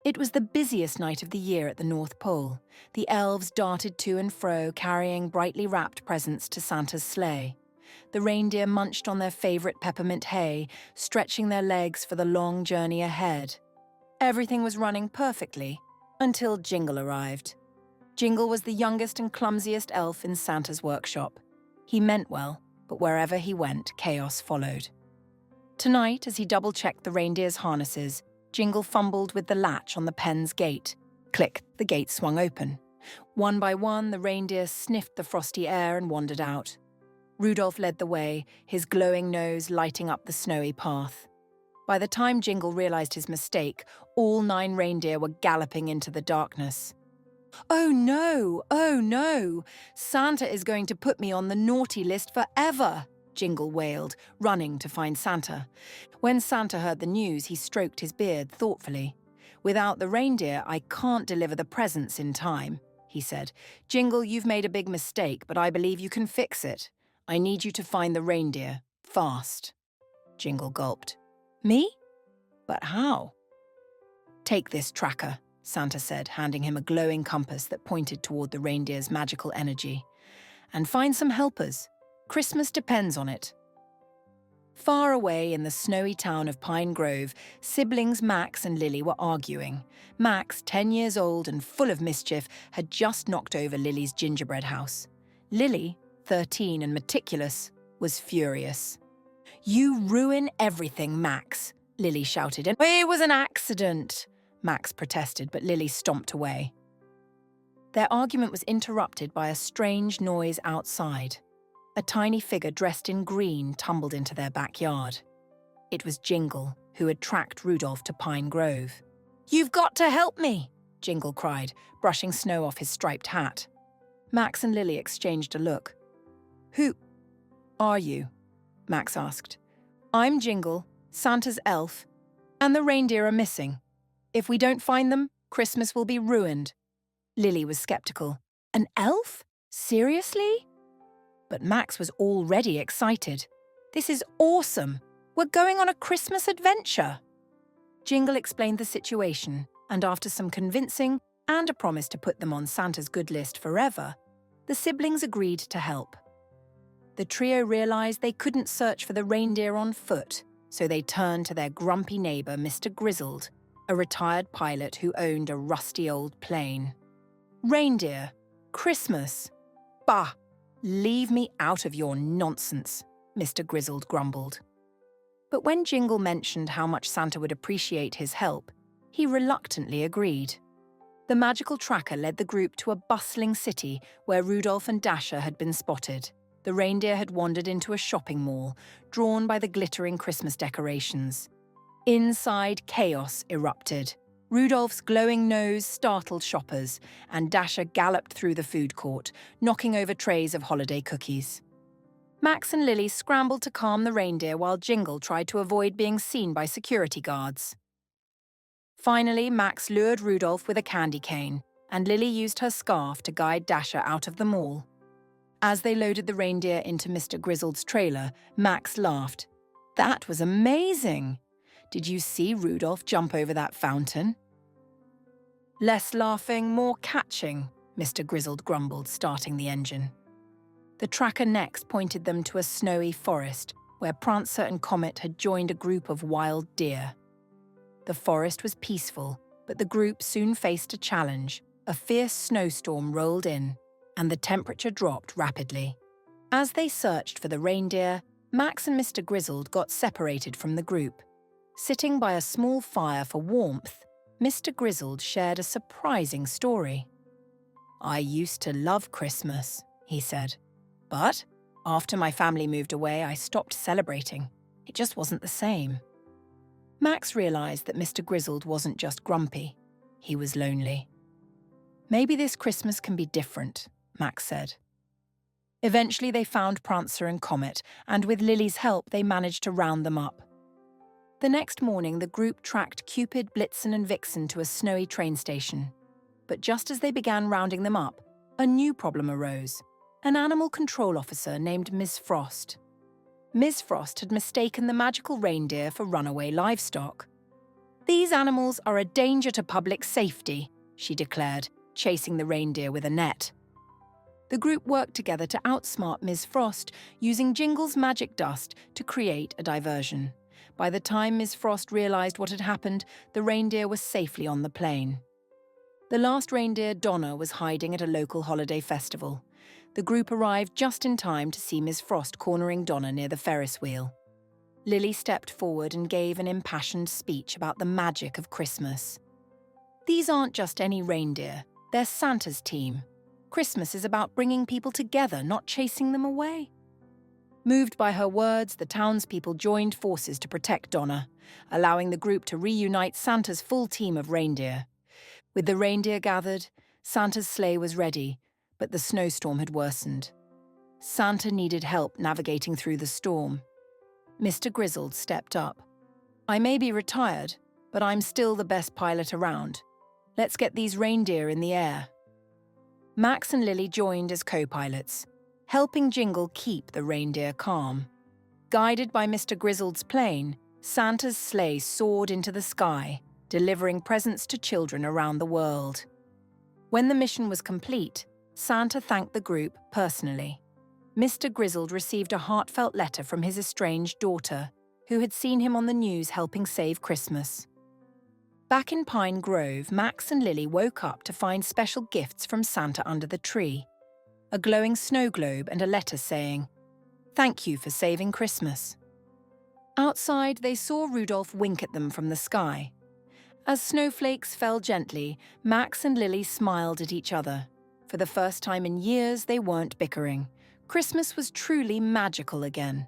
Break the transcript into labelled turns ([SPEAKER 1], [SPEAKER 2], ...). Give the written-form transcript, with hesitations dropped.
[SPEAKER 1] It was the busiest night of the year at the North Pole. The elves darted to and fro, carrying brightly wrapped presents to Santa's sleigh. The reindeer munched on their favorite peppermint hay, stretching their legs for the long journey ahead. Everything was running perfectly, until Jingle arrived. Jingle was the youngest and clumsiest elf in Santa's workshop. He meant well, but wherever he went, chaos followed. Tonight, as he double-checked the reindeer's harnesses, Jingle fumbled with the latch on the pen's gate. Click, the gate swung open. One by one, the reindeer sniffed the frosty air and wandered out. Rudolph led the way, his glowing nose lighting up the snowy path. By the time Jingle realized his mistake, all 9 reindeer were galloping into the darkness. "Oh no! Oh no! Santa is going to put me on the naughty list forever!" Jingle wailed, running to find Santa. When Santa heard the news, he stroked his beard thoughtfully. "Without the reindeer, I can't deliver the presents in time," he said. "Jingle, you've made a big mistake, but I believe you can fix it. I need you to find the reindeer, fast." Jingle gulped. "Me? But how?" "Take this tracker," Santa said, handing him a glowing compass that pointed toward the reindeer's magical energy. "And find some helpers. Christmas depends on it." Far away in the snowy town of Pine Grove, siblings Max and Lily were arguing. Max, 10 years old and full of mischief, had just knocked over Lily's gingerbread house. Lily, 13 and meticulous, was furious. "You ruin everything, Max," Lily shouted. "And it was an accident," Max protested, but Lily stomped away. Their argument was interrupted by a strange noise outside. A tiny figure dressed in green tumbled into their backyard. It was Jingle, who had tracked Rudolph to Pine Grove. "You've got to help me," Jingle cried, brushing snow off his striped hat. Max and Lily exchanged a look. "Who are you?" Max asked. "I'm Jingle, Santa's elf, and the reindeer are missing. If we don't find them, Christmas will be ruined." Lily was skeptical. "An elf? Seriously?" But Max was already excited. "This is awesome! We're going on a Christmas adventure!" Jingle explained the situation, and after some convincing and a promise to put them on Santa's good list forever, the siblings agreed to help. The trio realized they couldn't search for the reindeer on foot, so they turned to their grumpy neighbor, Mr. Grizzled, a retired pilot who owned a rusty old plane. "Reindeer, Christmas, bah! Leave me out of your nonsense," Mr. Grizzled grumbled. But when Jingle mentioned how much Santa would appreciate his help, he reluctantly agreed. The magical tracker led the group to a bustling city where Rudolph and Dasher had been spotted. The reindeer had wandered into a shopping mall, drawn by the glittering Christmas decorations. Inside, chaos erupted. Rudolph's glowing nose startled shoppers, and Dasher galloped through the food court, knocking over trays of holiday cookies. Max and Lily scrambled to calm the reindeer while Jingle tried to avoid being seen by security guards. Finally, Max lured Rudolph with a candy cane, and Lily used her scarf to guide Dasher out of the mall. As they loaded the reindeer into Mr. Grizzled's trailer, Max laughed. "That was amazing! Did you see Rudolph jump over that fountain?" "Less laughing, more catching," Mr. Grizzled grumbled, starting the engine. The tracker next pointed them to a snowy forest where Prancer and Comet had joined a group of wild deer. The forest was peaceful, but the group soon faced a challenge. A fierce snowstorm rolled in, and the temperature dropped rapidly. As they searched for the reindeer, Max and Mr. Grizzled got separated from the group. Sitting by a small fire for warmth, Mr. Grizzled shared a surprising story. "I used to love Christmas," he said. "But after my family moved away, I stopped celebrating. It just wasn't the same." Max realized that Mr. Grizzled wasn't just grumpy. He was lonely. "Maybe this Christmas can be different," Max said. Eventually they found Prancer and Comet, and with Lily's help they managed to round them up. The next morning the group tracked Cupid, Blitzen and Vixen to a snowy train station. But just as they began rounding them up, a new problem arose. An animal control officer named Ms. Frost. Ms. Frost had mistaken the magical reindeer for runaway livestock. "These animals are a danger to public safety," she declared, chasing the reindeer with a net. The group worked together to outsmart Ms. Frost, using Jingle's magic dust to create a diversion. By the time Ms. Frost realized what had happened, the reindeer was safely on the plain. The last reindeer, Donna, was hiding at a local holiday festival. The group arrived just in time to see Ms. Frost cornering Donna near the Ferris wheel. Lily stepped forward and gave an impassioned speech about the magic of Christmas. "These aren't just any reindeer, they're Santa's team. Christmas is about bringing people together, not chasing them away." Moved by her words, the townspeople joined forces to protect Donna, allowing the group to reunite Santa's full team of reindeer. With the reindeer gathered, Santa's sleigh was ready, but the snowstorm had worsened. Santa needed help navigating through the storm. Mr. Grizzled stepped up. "I may be retired, but I'm still the best pilot around. Let's get these reindeer in the air." Max and Lily joined as co-pilots, helping Jingle keep the reindeer calm. Guided by Mr. Grizzled's plane, Santa's sleigh soared into the sky, delivering presents to children around the world. When the mission was complete, Santa thanked the group personally. Mr. Grizzled received a heartfelt letter from his estranged daughter, who had seen him on the news helping save Christmas. Back in Pine Grove, Max and Lily woke up to find special gifts from Santa under the tree. A glowing snow globe and a letter saying, "Thank you for saving Christmas." Outside, they saw Rudolph wink at them from the sky. As snowflakes fell gently, Max and Lily smiled at each other. For the first time in years, they weren't bickering. Christmas was truly magical again.